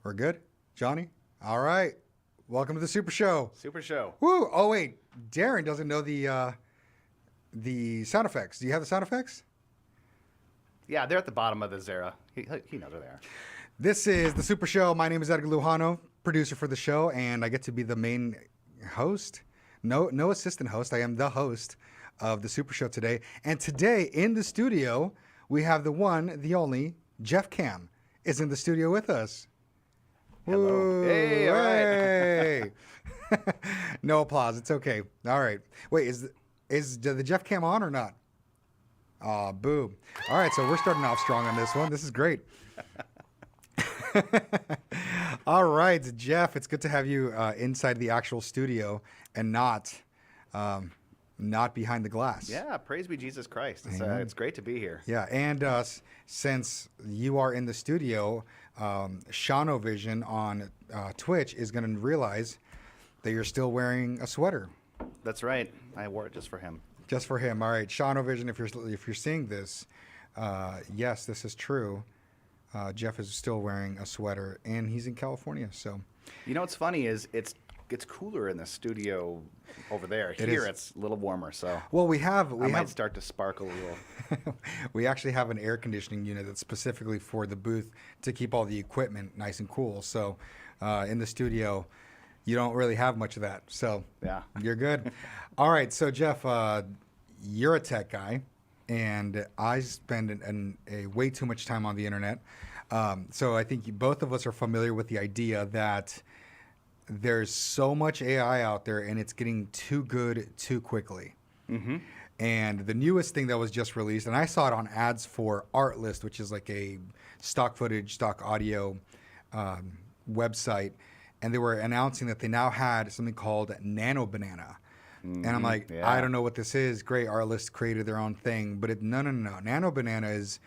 We're good? Johnny? All right. Welcome to the Super Show. Super Show. Woo! Oh, wait. Darren doesn't know the sound effects. Do you have the sound effects? Yeah, they're at the bottom of the Zara. He knows where they are. This is the Super Show. My name is Edgar Lujano, producer for the show, and I get to be the main host. No assistant host. I am the host of the Super Show today. And today in the studio, we have the one, the only, Jeff Cam is in the studio with us. Hello. Woo, Hey, all right. hey. No applause. It's okay. All right. Wait, is the Jeff Cam on or not? Aw, boo. All right, so we're starting off strong on this one. This is great. All right, Jeff, it's good to have you inside the actual studio and not behind the glass. Yeah, praise be Jesus Christ. It's great to be here. Yeah, and since you are in the studio, Shanovision on Twitch is going to realize that you're still wearing a sweater. That's right. I wore it just for him. Just for him. All right, Shanovision, if you're seeing this, yes, this is true. Jeff is still wearing a sweater, and he's in California. So, you know what's funny is it's cooler in the studio over there. Here it's a little warmer, so well, I might start to sparkle a little. We actually have an air conditioning unit that's specifically for the booth to keep all the equipment nice and cool. So, in the studio, you don't really have much of that. So, yeah, you're good. All right, so Jeff, you're a tech guy. And I spend a way too much time on the internet. So I think both of us are familiar with the idea that there's so much AI out there and it's getting too good too quickly. Mm-hmm. And the newest thing that was just released, and I saw it on ads for Artlist, which is like a stock footage, stock audio website. And they were announcing that they now had something called Nano Banana. Mm-hmm. And I'm like, yeah. I don't know what this is. Great, Artlist created their own thing, but no. Nano Banana is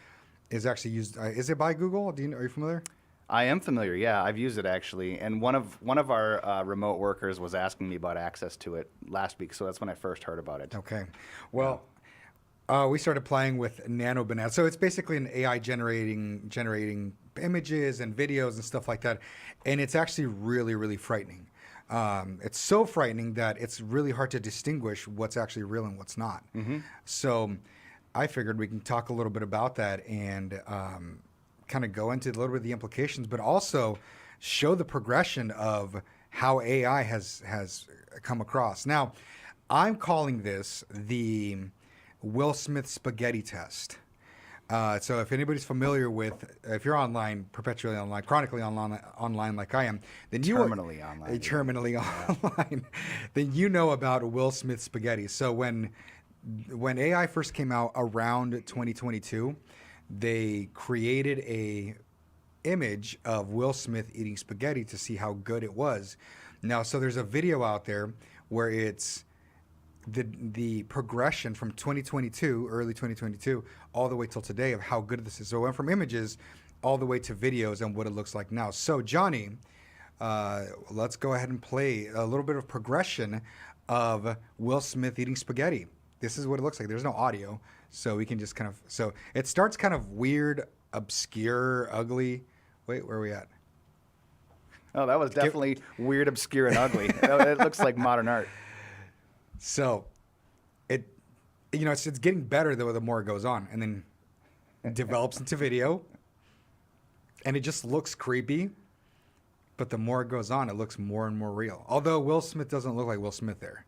actually used. Is it by Google? Are you familiar? I am familiar. Yeah, I've used it actually, and one of our remote workers was asking me about access to it last week, so that's when I first heard about it. Okay, well, we started playing with Nano Banana. So it's basically an AI generating images and videos and stuff like that, and it's actually really, really frightening. It's so frightening that it's really hard to distinguish what's actually real and what's not. Mm-hmm. So I figured we can talk a little bit about that and kind of go into a little bit of the implications, but also show the progression of how AI has come across. Now, I'm calling this the Will Smith spaghetti test. So if anybody's familiar with, if you're online, perpetually online, chronically online like I am, then you terminally online. Terminally online, then you know about Will Smith spaghetti. So when AI first came out around 2022, they created a image of Will Smith eating spaghetti to see how good it was. Now, so there's a video out there where it's the progression from 2022, early 2022, all the way till today of how good this is. So it went from images all the way to videos and what it looks like now. So Johnny, let's go ahead and play a little bit of progression of Will Smith eating spaghetti. This is what it looks like. There's no audio, so we can just kind of, so it starts kind of weird, obscure, ugly. Wait, where are we at? Oh, that was definitely weird, obscure, and ugly. It looks like modern art. So, it's getting better the more it goes on, and then it develops into video, and it just looks creepy. But the more it goes on, it looks more and more real. Although Will Smith doesn't look like Will Smith there.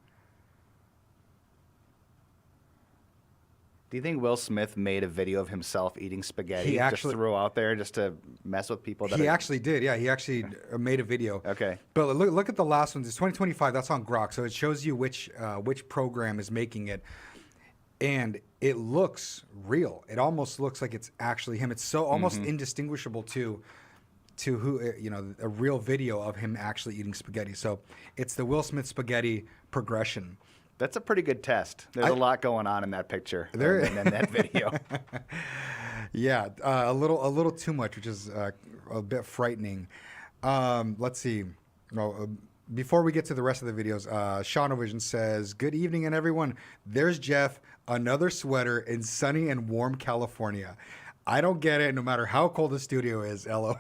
Do you think Will Smith made a video of himself eating spaghetti just threw out there just to mess with people? He actually did. Yeah, he actually made a video. Okay. But look at the last one. It's 2025. That's on Grok. So it shows you which program is making it. And it looks real. It almost looks like it's actually him. It's so almost indistinguishable to who, a real video of him actually eating spaghetti. So it's the Will Smith spaghetti progression. That's a pretty good test. There's a lot going on in that picture and in that video. Yeah, a little too much, which is a bit frightening. Let's see. Well, before we get to the rest of the videos, Shanovision says, "Good evening, and everyone. There's Jeff, another sweater in sunny and warm California. I don't get it. No matter how cold the studio is, LO.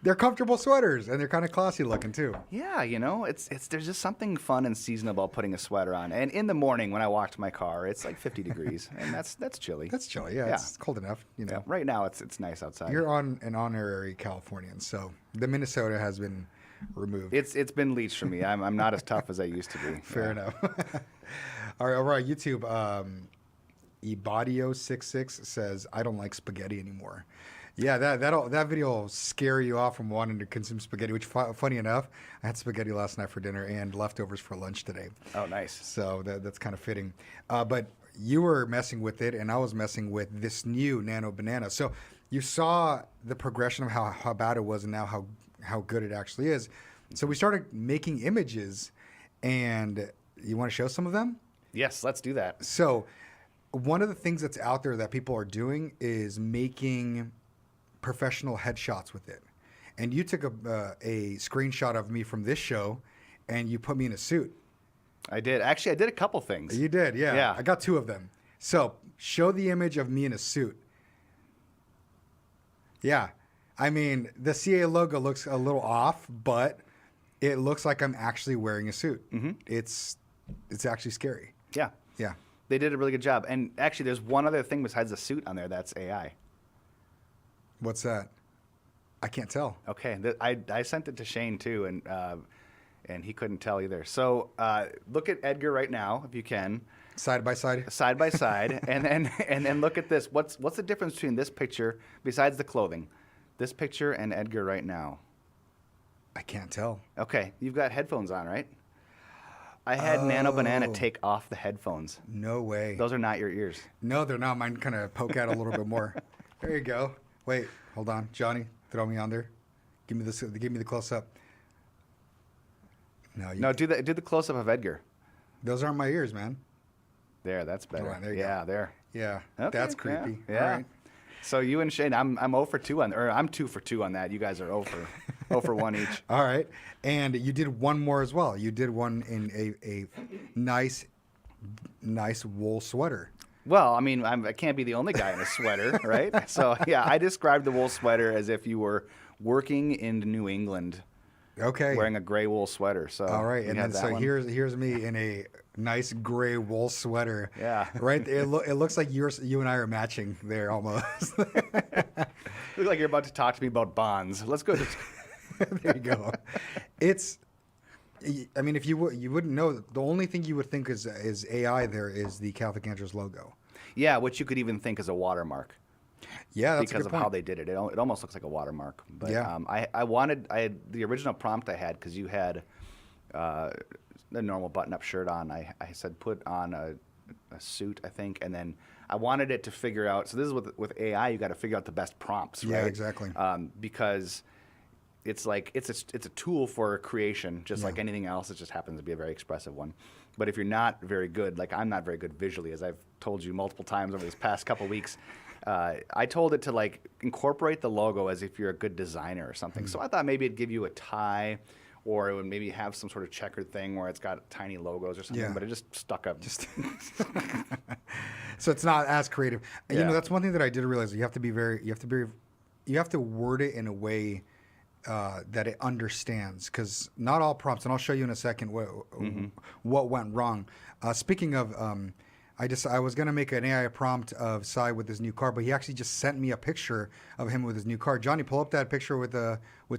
They're comfortable sweaters, and they're kind of classy looking too. Yeah, it's there's just something fun and seasonal about putting a sweater on. And in the morning when I walk to my car, it's like 50 degrees, and that's chilly. That's chilly. Yeah, it's cold enough. Yeah, right now it's nice outside. You're on an honorary Californian, so the Minnesota has been removed. It's been leached from me. I'm not as tough as I used to be. Fair enough. All right. YouTube. Ebadio66 says, "I don't like spaghetti anymore." Yeah, that video will scare you off from wanting to consume spaghetti. Which, funny enough, I had spaghetti last night for dinner and leftovers for lunch today. Oh, nice. So that's kind of fitting. But you were messing with it, and I was messing with this new Nano Banana. So you saw the progression of how bad it was, and now how good it actually is. So we started making images, and you want to show some of them? Yes, let's do that. So one of the things that's out there that people are doing is making professional headshots with it. And you took a screenshot of me from this show, and you put me in a suit. I did. Actually, I did a couple things. You did, yeah. Yeah. I got 2 of them. So show the image of me in a suit. Yeah. I mean, the CA logo looks a little off, but it looks like I'm actually wearing a suit. Mm-hmm. It's actually scary. Yeah. Yeah. They did a really good job. And actually, there's one other thing besides the suit on there that's AI. What's that? I can't tell. Okay. I sent it to Shane, too, and he couldn't tell either. So look at Edgar right now, if you can. Side by side? Side by side. and then look at this. What's the difference between this picture, besides the clothing, this picture and Edgar right now? I can't tell. Okay. You've got headphones on, right? I had Nano Banana take off the headphones. No way. Those are not your ears. No, they're not. Mine kind of poke out a little bit more. There you go. Wait, hold on. Johnny, throw me on there. Give me the close-up. No, do the close-up of Edgar. Those aren't my ears, man. There, that's better. Hold on, there you yeah, go. there. Yeah, Okay, that's creepy. Yeah. All right. So you and Shane, I'm 0 for 2 on, or I'm 2 for 2 on that. You guys are 0 for 1 each. All right. And you did one more as well. You did one in a nice wool sweater. Well, I mean, I can't be the only guy in a sweater, right? So, yeah, I described the wool sweater as if you were working in New England. Okay. Wearing a gray wool sweater. So all right. And then so one. here's me in a nice gray wool sweater. Yeah. Right. It looks like you and I are matching there almost. Look like you're about to talk to me about bonds. Let's go. There you go. I mean, if you wouldn't know, the only thing you would think is AI there is the Catholic Andrews logo. Yeah, which you could even think is a watermark. Yeah, that's because a good of point. how they did it. It almost looks like a watermark. But yeah. I had the original prompt I had, because you had the normal button-up shirt on. I said put on a suit, I think, and then I wanted it to figure out. So this is with AI, you got to figure out the best prompts, right? Yeah, exactly. Because it's like it's a tool for creation, just like anything else. It just happens to be a very expressive one. But if you're not very good, like I'm not very good visually, as I've told you multiple times over this past couple weeks, I told it to like incorporate the logo as if you're a good designer or something. So I thought maybe it'd give you a tie, or it would maybe have some sort of checkered thing where it's got tiny logos or something. Yeah. But it just stuck up. So it's not as creative. Yeah. You know, that's one thing that I did realize. You have to word it in a way that it understands, because not all prompts, and I'll show you in a second what went wrong. Speaking of, I was gonna make an AI prompt of Cy with his new car, but he actually just sent me a picture of him with his new car. Johnny, pull up that picture with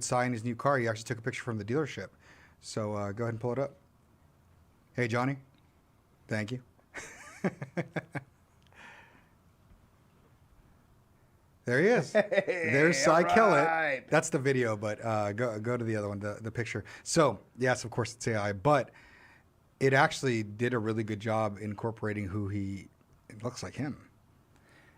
Cy in his new car. He actually took a picture from the dealership. So go ahead and pull it up. Hey, Johnny. Thank you. There he is. There's Cy Kellett. That's the video, but go to the other one, the picture. So, yes, of course, it's AI, but it actually did a really good job incorporating it looks like him.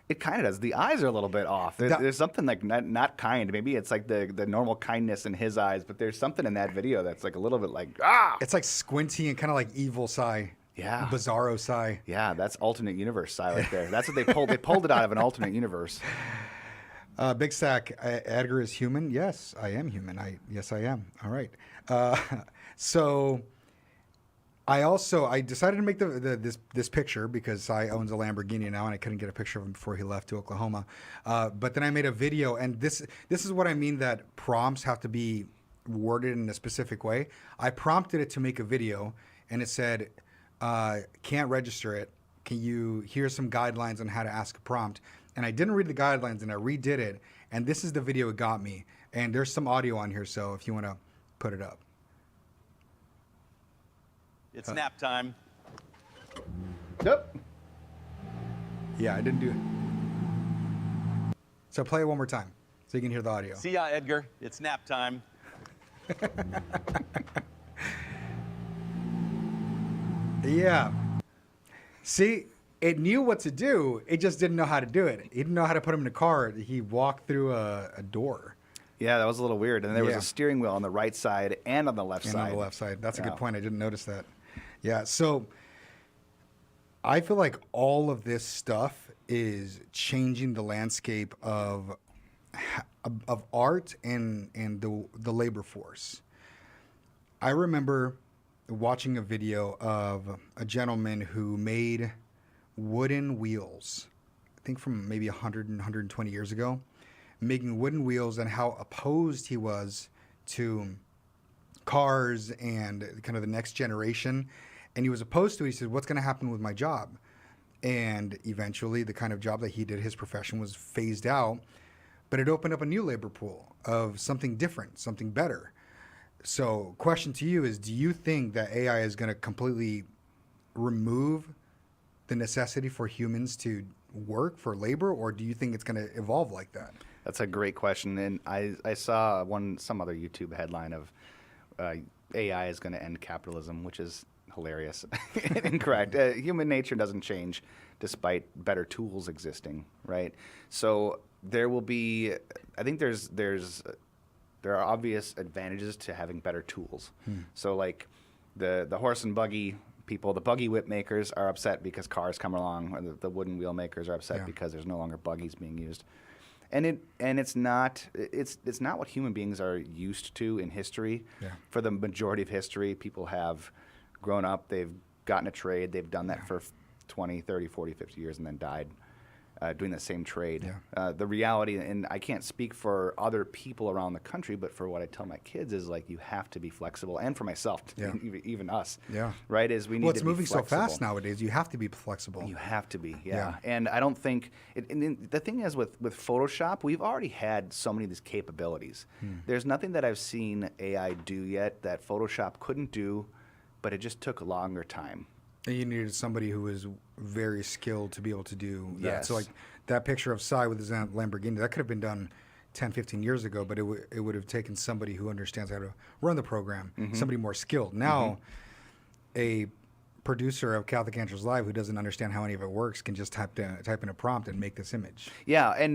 It kind of does. The eyes are a little bit off. There's something like not kind. Maybe it's like the normal kindness in his eyes, but there's something in that video that's like a little bit like, ah! It's like squinty and kind of like evil Cy. Yeah. Bizarro Cy. Yeah, that's alternate universe Cy right there. That's what they pulled. They pulled it out of an alternate universe. Big Stack, Edgar is human. Yes, I am human. Yes, I am. All right. So I decided to make this picture because Cy owns a Lamborghini now, and I couldn't get a picture of him before he left to Oklahoma. But then I made a video, and this is what I mean that prompts have to be worded in a specific way. I prompted it to make a video, and it said, "Can't register it. Can you here's some guidelines on how to ask a prompt?" And I didn't read the guidelines, and I redid it, and this is the video it got me. And there's some audio on here, so if you want to put it up. It's nap time. Yep. Yeah, I didn't do it. So play it one more time so you can hear the audio. See ya, Edgar. It's nap time. Yeah. See, it knew what to do. It just didn't know how to do it. It didn't know how to put him in a car. He walked through a door. Yeah, that was a little weird. And there was Yeah. a steering wheel on the right side and on the left And side. on the left side. That's a Yeah. good point. I didn't notice that. Yeah. So I feel like all of this stuff is changing the landscape of art and the labor force. I remember watching a video of a gentleman who made wooden wheels, I think from maybe 100 and 120 years ago, making wooden wheels, and how opposed he was to cars and kind of the next generation. And he was opposed to it. He said, "What's going to happen with my job?" And eventually the kind of job that he did, his profession, was phased out, but it opened up a new labor pool of something different, something better. So question to you is, do you think that AI is going to completely remove the necessity for humans to work for labor, or do you think it's going to evolve like that? That's a great question. And I saw some other YouTube headline of AI is going to end capitalism, which is hilarious. Incorrect. Human nature doesn't change despite better tools existing, right? So there will be, I think there are obvious advantages to having better tools. So like the horse and buggy people, the buggy whip makers are upset because cars come along, or the wooden wheel makers are upset because there's no longer buggies being used. And it's not what human beings are used to in history. Yeah. For the majority of history, people have grown up, they've gotten a trade, they've done that for 20, 30, 40, 50 years and then died doing the same trade. Yeah. The reality, and I can't speak for other people around the country, but for what I tell my kids is like, you have to be flexible, and for myself, even us, right, is we need to be flexible. Well, it's moving so fast nowadays. You have to be flexible. You have to be, yeah. And I don't think, and the thing is with Photoshop, we've already had so many of these capabilities. There's nothing that I've seen AI do yet that Photoshop couldn't do, but it just took a longer time. And you needed somebody who was very skilled to be able to do that. Yes. So like that picture of Cy with his Lamborghini, that could have been done 10, 15 years ago, but it would have taken somebody who understands how to run the program, somebody more skilled. Now, a producer of Catholic Answers Live who doesn't understand how any of it works can just type in a prompt and make this image. Yeah,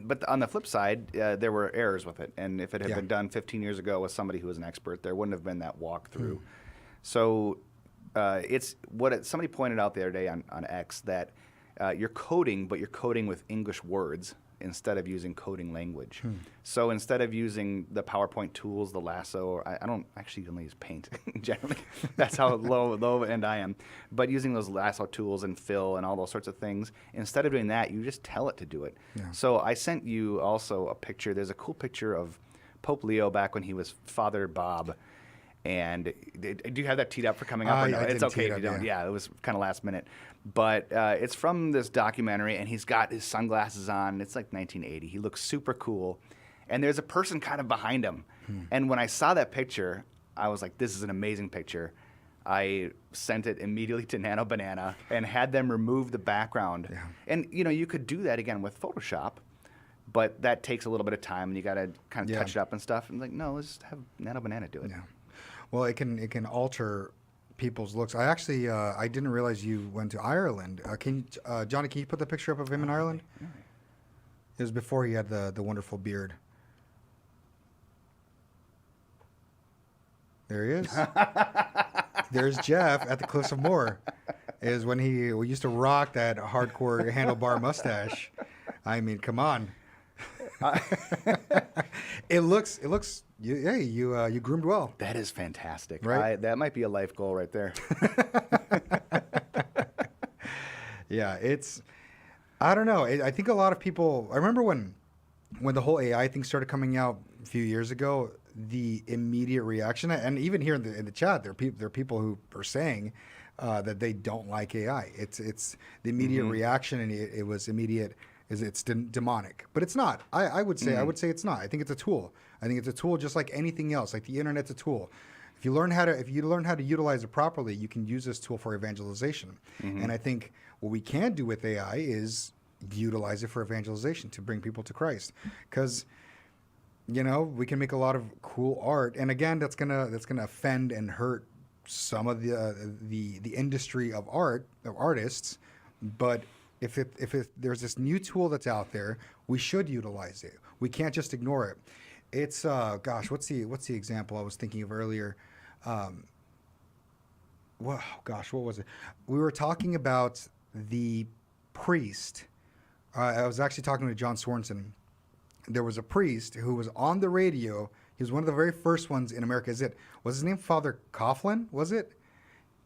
but on the flip side, there were errors with it. And if it had been done 15 years ago with somebody who was an expert, there wouldn't have been that walkthrough. So it's what somebody pointed out the other day on X, that you're coding, but you're coding with English words instead of using coding language. So instead of using the PowerPoint tools, the lasso, I don't actually only use Paint generally. That's how low end I am. But using those lasso tools and fill and all those sorts of things, instead of doing that, you just tell it to do it. Yeah. So I sent you also a picture. There's a cool picture of Pope Leo back when he was Father Bob. And do you have that teed up for coming up? Or no? It's okay if you don't. Yeah, it was kind of last minute. But it's from this documentary, and he's got his sunglasses on. It's like 1980. He looks super cool. And there's a person kind of behind him. And when I saw that picture, I was like, this is an amazing picture. I sent it immediately to Nano Banana and had them remove the background. Yeah. And, you could do that again with Photoshop. But that takes a little bit of time, and you got to kind of touch it up and stuff. And like, no, let's have Nano Banana do it. Yeah. Well, it can alter people's looks. I actually I didn't realize you went to Ireland. Johnny, can you put the picture up of him in Ireland? Yeah. It was before he had the wonderful beard. There he is. There's Jeff at the Cliffs of Moher. Is when we used to rock that hardcore handlebar mustache. I mean, come on. It looks. You groomed well. That is fantastic. Right? That might be a life goal right there. Yeah, I don't know. I think a lot of people. I remember when the whole AI thing started coming out a few years ago. The immediate reaction, and even here in the chat, there are people who are saying that they don't like AI. It's the immediate reaction, and it was immediate. It's demonic, but it's not. I would say it's not. I think it's a tool. I think it's a tool just like anything else. Like the internet's a tool. If you learn how to utilize it properly, you can use this tool for evangelization. And I think what we can do with AI is utilize it for evangelization to bring people to Christ, because we can make a lot of cool art. And again, that's gonna offend and hurt some of the industry of artists, but if there's this new tool that's out there, we should utilize it. We can't just ignore it. It's what's the example I was thinking of earlier? What was it? We were talking about the priest. I was actually talking to John Swanson. There was a priest who was on the radio. He was one of the very first ones in America. Was his name Father Coughlin? Was it?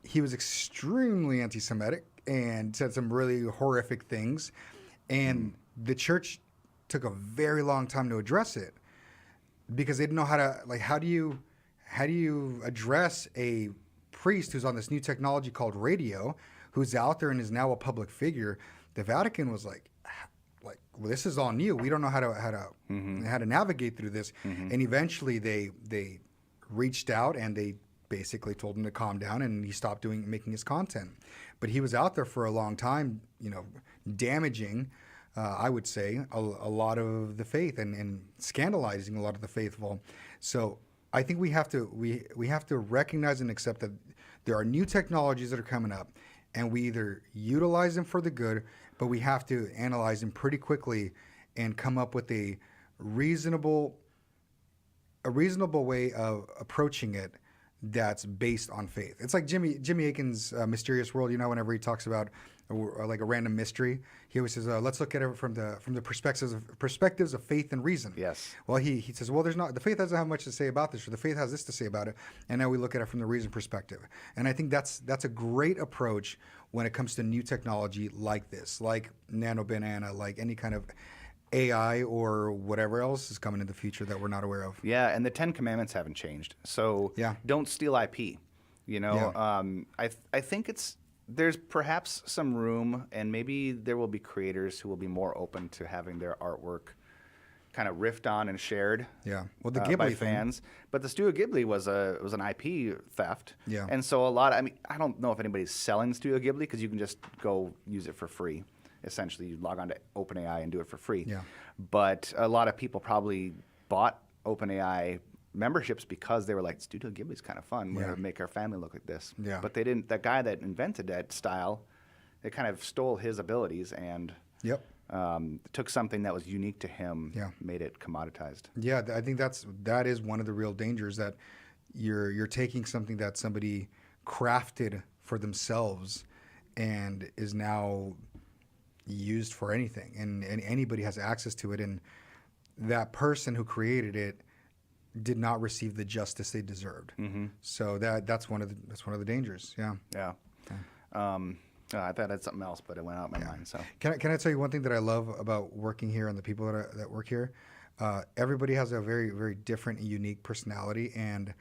He was extremely anti-Semitic and said some really horrific things. And the church took a very long time to address it because they didn't know how do you address a priest who's on this new technology called radio, who's out there and is now a public figure. The Vatican was like, well, this is on you. We don't know how to navigate through this. And eventually they reached out and they basically told him to calm down, and he stopped making his content. But he was out there for a long time, damaging, I would say, a lot of the faith and scandalizing a lot of the faithful. So I think we have to recognize and accept that there are new technologies that are coming up, and we either utilize them for the good, but we have to analyze them pretty quickly and come up with a reasonable way of approaching it that's based on faith. It's like Jimmy Akin's Mysterious World. Whenever he talks about like a random mystery, he always says, let's look at it from the perspectives of faith and reason. Yes. Well, he says, well, the faith doesn't have much to say about this, or the faith has this to say about it, and now we look at it from the reason perspective. And I think that's a great approach when it comes to new technology like this, like Nano Banana, like any kind of AI or whatever else is coming in the future that we're not aware of. Yeah, and the 10 Commandments haven't changed. So don't steal IP. I think there's perhaps some room, and maybe there will be creators who will be more open to having their artwork kind of riffed on and shared. Yeah, well, the Ghibli by thing. fans. But the Studio Ghibli was an IP theft. Yeah. And so I don't know if anybody's selling Studio Ghibli because you can just go use it for free. Essentially, you log on to OpenAI and do it for free. Yeah. But a lot of people probably bought OpenAI memberships because they were like, Studio Ghibli's kind of fun. We're going to make our family look like this. Yeah. But they didn't. That guy that invented that style, they kind of stole his abilities and took something that was unique to him, made it commoditized. Yeah, I think that is one of the real dangers, that you're taking something that somebody crafted for themselves and is now used for anything, and anybody has access to it, and that person who created it did not receive the justice they deserved. So that's one of the dangers. Yeah. I thought I had something else, but it went out of my mind. So can I tell you one thing that I love about working here and the people that work here? Everybody has a very, very different and unique personality, and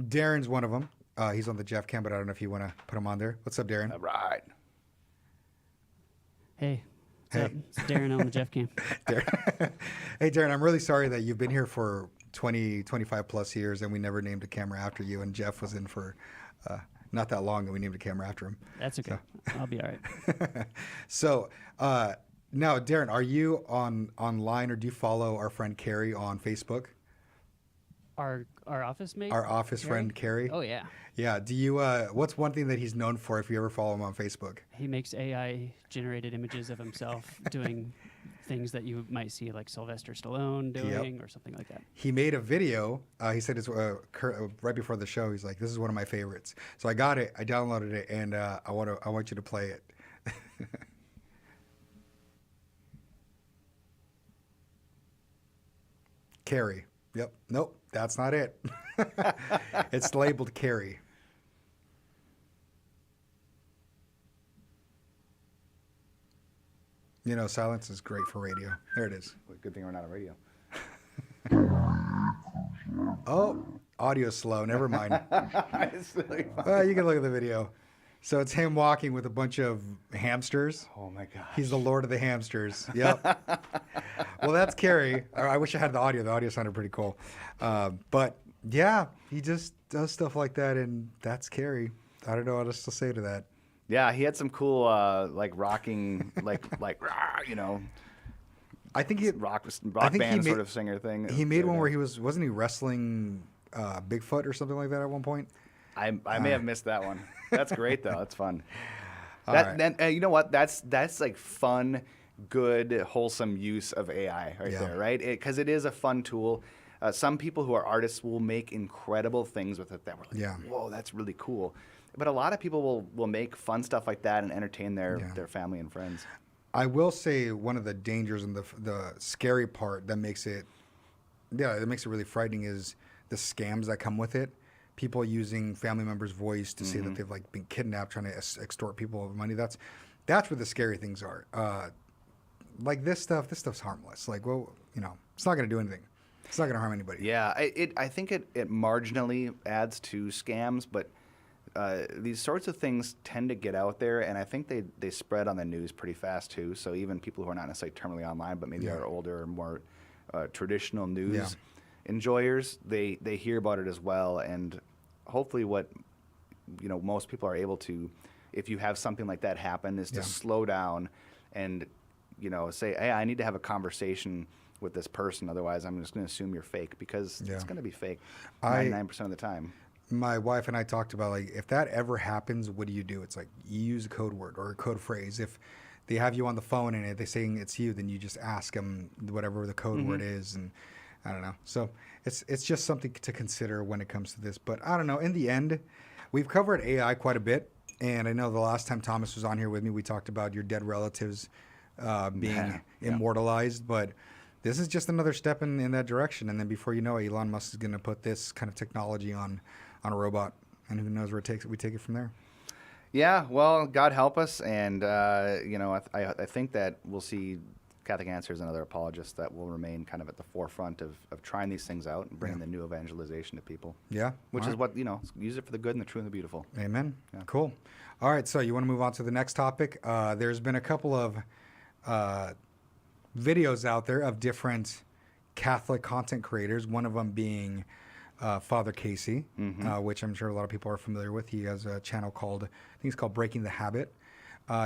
Darren's one of them. He's on the Jeff Cam, but I don't know if you want to put him on there. What's up, Darren? All right. Hey. What's up? It's Darren on the Jeff Cam. Hey, Darren, I'm really sorry that you've been here for 20, 25 plus years and we never named a camera after you, and Jeff was in for not that long and we named a camera after him. That's okay. So. I'll be all right. So now, Darren, are you online, or do you follow our friend Carrie on Facebook? Our office mate? Our office friend Carrie? Oh, yeah. Yeah. Do you? What's one thing that he's known for if you ever follow him on Facebook? He makes AI-generated images of himself doing things that you might see like Sylvester Stallone doing or something like that. He made a video. He said it's right before the show. He's like, "This is one of my favorites." So I got it. I downloaded it, and I want you to play it. Carrie. Yep. Nope. That's not it. It's labeled Carrie. You know, silence is great for radio. There it is. Good thing we're not on radio. Oh, audio's slow. Never mind. It's really fun. Well, you can look at the video. So it's him walking with a bunch of hamsters. Oh my gosh. He's the Lord of the hamsters. Yep. Well, that's Carrie. I wish I had the audio. The audio sounded pretty cool. But yeah, he just does stuff like that, and that's Carrie. I don't know what else to say to that. Yeah, he had some cool like rocking like rah, you know, I think he rock I think band sort of singer thing. He made one where he wasn't he wrestling Bigfoot or something like that at one point? I may have missed that one. That's great though. That's fun. All That right. then you know what? That's like fun, good, wholesome use of AI right Yeah. there, right? Because it is a fun tool. Some people who are artists will make incredible things with it that we're like, Yeah. whoa, that's really cool. But a lot of people will make fun stuff like that and entertain their family and friends. I will say one of the dangers and the scary part that makes it really frightening is the scams that come with it. People using family members' voice to say that they've like been kidnapped, trying to extort people of money. That's where the scary things are. Like this stuff's harmless. Like, well, you know, it's not going to do anything. It's not going to harm anybody. Yeah, I think it marginally adds to scams, but these sorts of things tend to get out there, and I think they spread on the news pretty fast too. So even people who are not necessarily terminally online, but maybe are older or more traditional news enjoyers, they hear about it as well. And hopefully, what most people are able to, if you have something like that happen, is to slow down and say, hey, I need to have a conversation with this person. Otherwise, I'm just going to assume you're fake because it's going to be fake 99% of the time. My wife and I talked about, like, if that ever happens, what do you do? It's like you use a code word or a code phrase. If they have you on the phone and they're saying it's you, then you just ask them whatever the code word is, and I don't know. So it's just something to consider when it comes to this. But I don't know. In the end, we've covered AI quite a bit, and I know the last time Thomas was on here with me, we talked about your dead relatives being immortalized, but this is just another step in that direction. And then before you know it, Elon Musk is going to put this kind of technology on a robot, and who knows where we take it from there. Yeah, well, God help us, and I think that we'll see Catholic Answers and other apologists that will remain kind of at the forefront of trying these things out and bringing the new evangelization to people. Yeah, which is what use it for the good and the true and the beautiful. Amen. Yeah. Cool. All right, so you want to move on to the next topic? There's been a couple of videos out there of different Catholic content creators. One of them being Father Casey, which I'm sure a lot of people are familiar with. He has a channel called, I think it's called Breaking the Habit.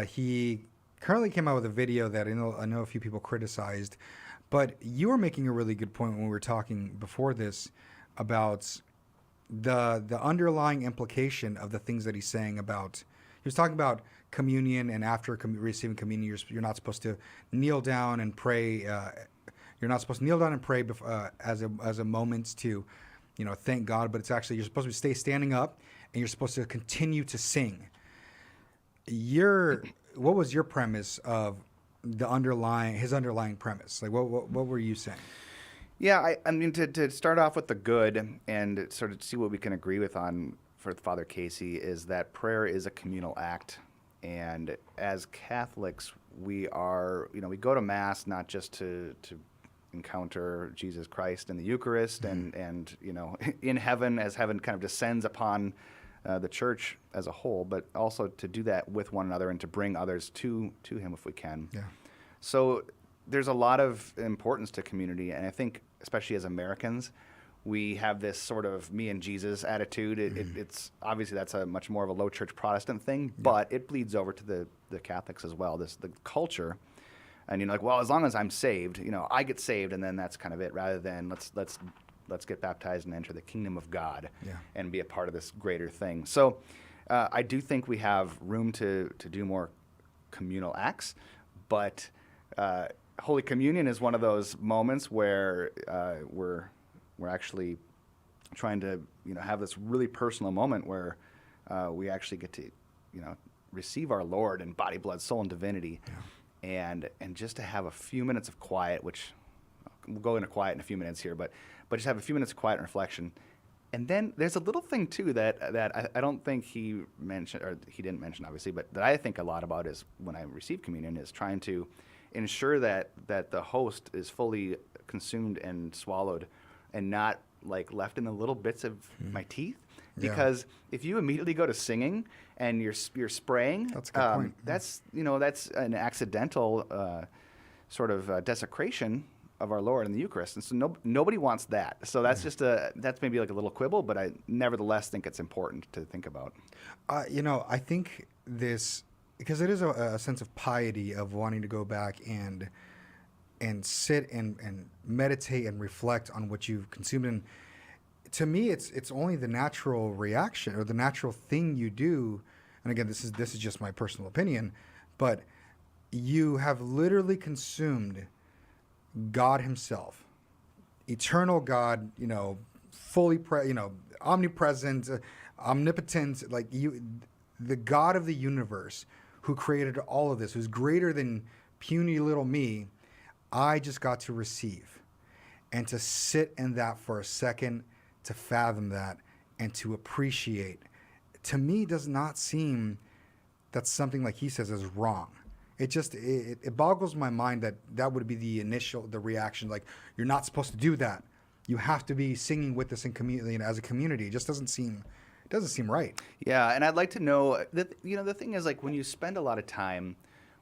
He currently came out with a video that I know a few people criticized, but you were making a really good point when we were talking before this about the underlying implication of the things that he's saying about. He was talking about communion, and after receiving communion, you're not supposed to kneel down and pray. You're not supposed to kneel down and pray as a moment to, thank God. But it's actually you're supposed to stay standing up, and you're supposed to continue to sing. What was your premise of his underlying premise? Like, what were you saying? Yeah, I mean, to start off with the good and sort of see what we can agree with on for Father Casey is that prayer is a communal act. And as Catholics, we are, we go to Mass not just to encounter Jesus Christ in the Eucharist and in heaven as heaven kind of descends upon the church as a whole, but also to do that with one another and to bring others to Him if we can. Yeah. So there's a lot of importance to community, and I think especially as Americans, we have this sort of me and Jesus attitude. It's obviously that's a much more of a low church Protestant thing, but it bleeds over to the Catholics as well. The culture, and well, as long as I'm saved, I get saved, and then that's kind of it. Rather than let's get baptized and enter the kingdom of God and be a part of this greater thing. So I do think we have room to do more communal acts, but Holy Communion is one of those moments where we're actually trying to have this really personal moment where we actually get to receive our Lord in body, blood, soul, and divinity, and just to have a few minutes of quiet, which we'll go into quiet in a few minutes here, but just have a few minutes of quiet and reflection. And then there's a little thing too that I don't think he mentioned, or he didn't mention obviously, but that I think a lot about is when I receive communion is trying to ensure that the host is fully consumed and swallowed and not like left in the little bits of my teeth. Because if you immediately go to singing and you're spraying, that's a good point. That's an accidental sort of desecration of our Lord in the Eucharist, and so nobody wants that. So that's that's maybe like a little quibble, but I nevertheless think it's important to think about. I think this, because it is a sense of piety of wanting to go back and sit and meditate and reflect on what you've consumed. And to me, it's only the natural reaction or the natural thing you do. And again, this is just my personal opinion, but you have literally consumed God Himself, eternal God, fully omnipresent, omnipotent, like the God of the universe, who created all of this, who's greater than puny little me. I just got to receive, and to sit in that for a second, to fathom that, and to appreciate, to me does not seem that something like he says is wrong. It just it boggles my mind that would be the reaction, like you're not supposed to do that. You have to be singing with us in community, as a community. It just doesn't seem right. Yeah, and I'd like to know that the thing is, like, when you spend a lot of time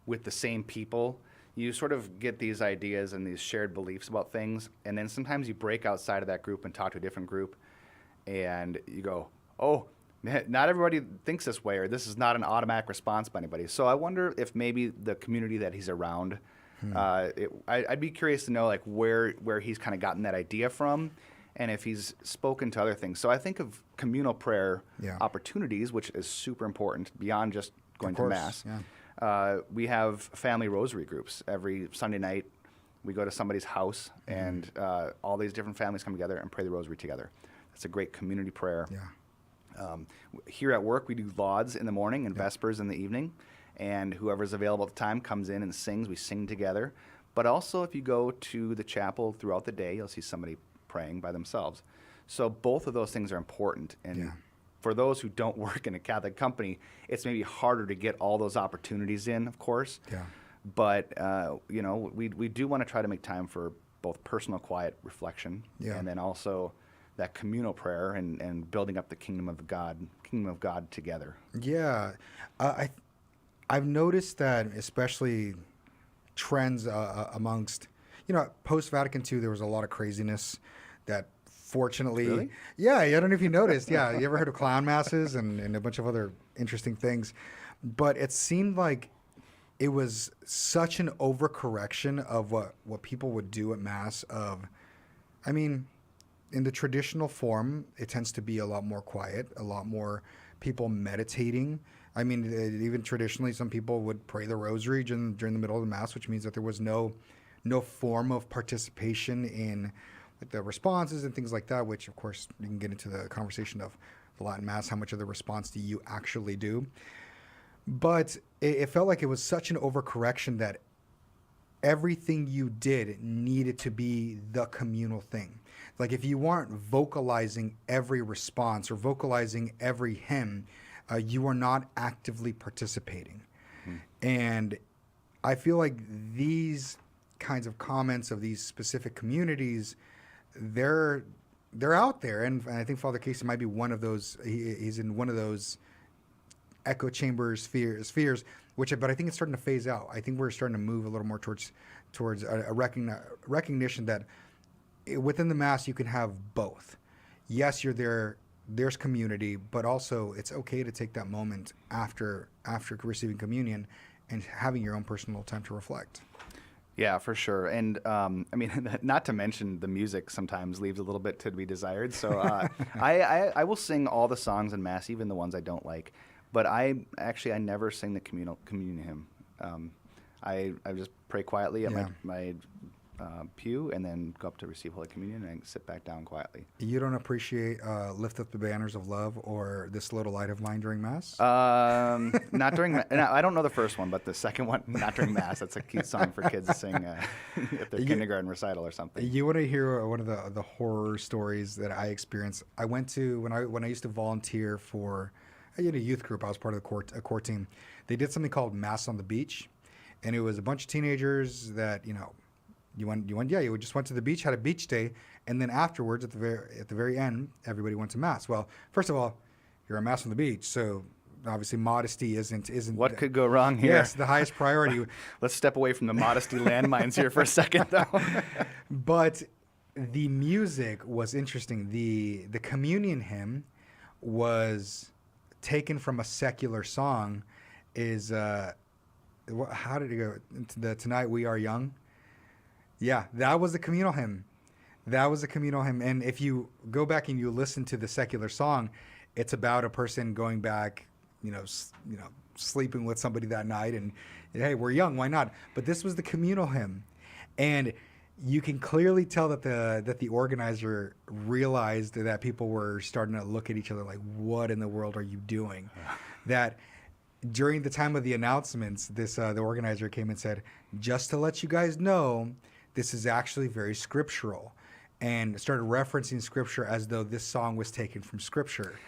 with the same people, you sort of get these ideas and these shared beliefs about things, and then sometimes you break outside of that group and talk to a different group, and you go, oh, man, not everybody thinks this way, or this is not an automatic response by anybody. So I wonder if maybe the community that he's around, I'd be curious to know like where he's kind of gotten that idea from, and if he's spoken to other things. So I think of communal prayer opportunities, which is super important beyond just going to Mass. Yeah. We have family rosary groups. Every Sunday night, we go to somebody's house, and all these different families come together and pray the rosary together. That's a great community prayer. Yeah. Here at work, we do lauds in the morning and Vespers in the evening, and whoever's available at the time comes in and sings. We sing together. But also, if you go to the chapel throughout the day, you'll see somebody praying by themselves. So both of those things are important. And for those who don't work in a Catholic company, it's maybe harder to get all those opportunities in, of course. Yeah. But, we do want to try to make time for both personal quiet reflection and then also that communal prayer and building up the kingdom of God together. Yeah. I've noticed that, especially trends amongst, post-Vatican II, there was a lot of craziness that fortunately... Really? Yeah, I don't know if you noticed. Yeah, you ever heard of clown masses and a bunch of other interesting things? But it seemed like it was such an overcorrection of what people would do at Mass in the traditional form, it tends to be a lot more quiet, a lot more people meditating. Even traditionally, some people would pray the rosary during the middle of the Mass, which means that there was no form of participation in the responses and things like that, which, of course, you can get into the conversation of the Latin Mass, how much of the response do you actually do? But it felt like it was such an overcorrection that everything you did needed to be the communal thing. Like if you weren't vocalizing every response or vocalizing every hymn, you are not actively participating. And I feel like these kinds of comments of these specific communities, they're out there. And I think Father Casey might be one of those. He's in one of those echo chamber spheres, but I think it's starting to phase out. I think we're starting to move a little more towards a recognition that within the Mass you can have both. Yes, you're there. There's community, but also it's okay to take that moment after receiving communion and having your own personal time to reflect. Yeah, for sure. And not to mention the music sometimes leaves a little bit to be desired. So I will sing all the songs in Mass, even the ones I don't like. But I never sing the communion hymn. I just pray quietly at my pew and then go up to receive Holy Communion and sit back down quietly. You don't appreciate Lift Up the Banners of Love or This Little Light of Mine during Mass? Not during. No, I don't know the first one, but the second one, not during Mass. That's a cute song for kids to sing at their kindergarten recital or something. You want to hear one of the horror stories that I experienced? I went to when I used to volunteer for a youth group. I was part of a core team. They did something called Mass on the Beach, and it was a bunch of teenagers that you just went to the beach, had a beach day, and then afterwards at the very end, everybody went to Mass. Well, first of all, you're at Mass on the beach, so obviously modesty isn't What could go wrong here? Yes, the highest priority. Let's step away from the modesty landmines here for a second, though. But the music was interesting. The communion hymn was taken from a secular song. How did it go? Tonight We Are Young. Yeah, that was the communal hymn. And if you go back and you listen to the secular song, it's about a person going back, sleeping with somebody that night, and hey, we're young, why not? But this was the communal hymn, and you can clearly tell that the organizer realized that people were starting to look at each other like, what in the world are you doing? That during the time of the announcements, the organizer came and said, just to let you guys know, this is actually very scriptural, and started referencing scripture as though this song was taken from scripture.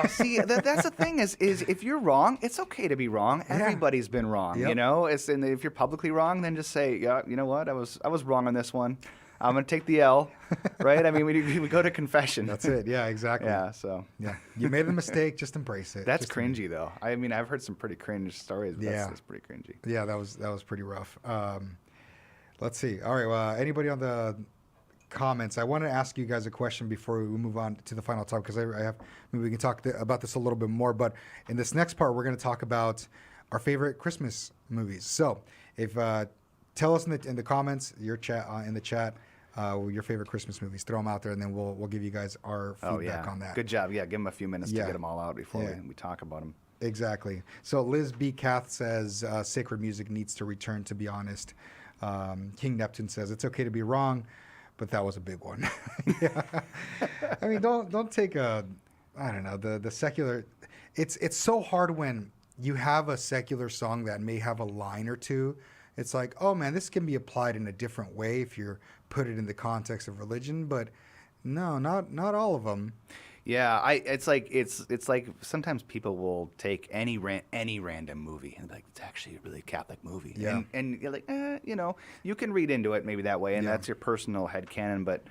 See, that's the thing is if you're wrong, it's okay to be wrong. Everybody's been wrong, Yep. And if you're publicly wrong, then just say, yeah, you know what, I was wrong on this one. I'm gonna take the L, right? I mean, we go to confession. That's it. Yeah, exactly. Yeah, so Yeah, you made a mistake. Just embrace it. that's Just cringy though. I mean, I've heard some pretty cringe stories. But that's pretty cringy. Yeah, that was pretty rough. Let's see. All right. Well, anybody on the comments? I want to ask you guys a question before we move on to the final topic, because I have maybe we can talk about this a little bit more. But in this next part, we're going to talk about our favorite Christmas movies. So, if tell us in the comments, your chat in the chat, your favorite Christmas movies. Throw them out there, and then we'll give you guys our feedback on that. Good job. Yeah, give them a few minutes to get them all out before we talk about them. Exactly. So Liz B. Kath says sacred music needs to return. To be honest, King Neptune says it's okay to be wrong, but that was a big one. Yeah. I mean, don't take I don't know, the secular. It's so hard when you have a secular song that may have a line or two. It's like, oh man, this can be applied in a different way if you put it in the context of religion, but no, not all of them. Yeah, it's like sometimes people will take any random movie and be like, it's actually a really Catholic movie. Yeah. And you're like, you can read into it maybe that way, and that's your personal headcanon, but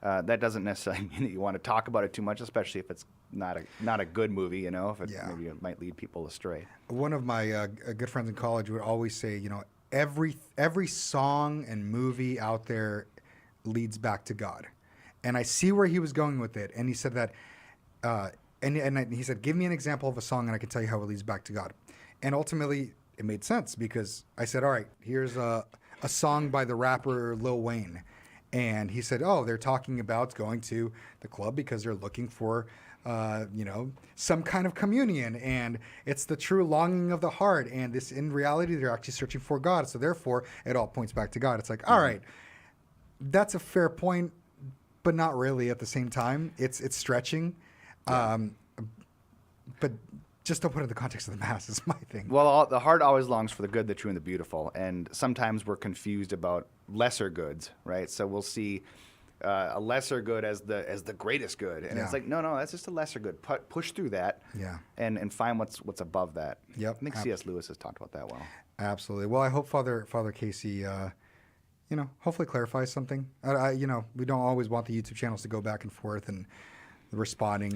that doesn't necessarily mean that you want to talk about it too much, especially if it's not a good movie, if maybe it might lead people astray. One of my good friends in college would always say, every song and movie out there leads back to God. And I see where he was going with it. And he said that, and he said, give me an example of a song and I can tell you how it leads back to God. And ultimately, it made sense because I said, all right, here's a song by the rapper Lil Wayne. And he said, oh, they're talking about going to the club because they're looking for, some kind of communion. And it's the true longing of the heart. And this, in reality, they're actually searching for God. So therefore, it all points back to God. It's like, all right, that's a fair point, but not really at the same time. It's stretching. But just don't put it in the context of the Mass is my thing. Well, the heart always longs for the good, the true, and the beautiful. And sometimes we're confused about lesser goods, right? So we'll see a lesser good as the greatest good. And it's like, no, that's just a lesser good. Push through that and find what's above that. Yep. I think C.S. Lewis has talked about that well. Absolutely. Well, I hope Father Casey, hopefully clarifies something. We don't always want the YouTube channels to go back and forth and responding.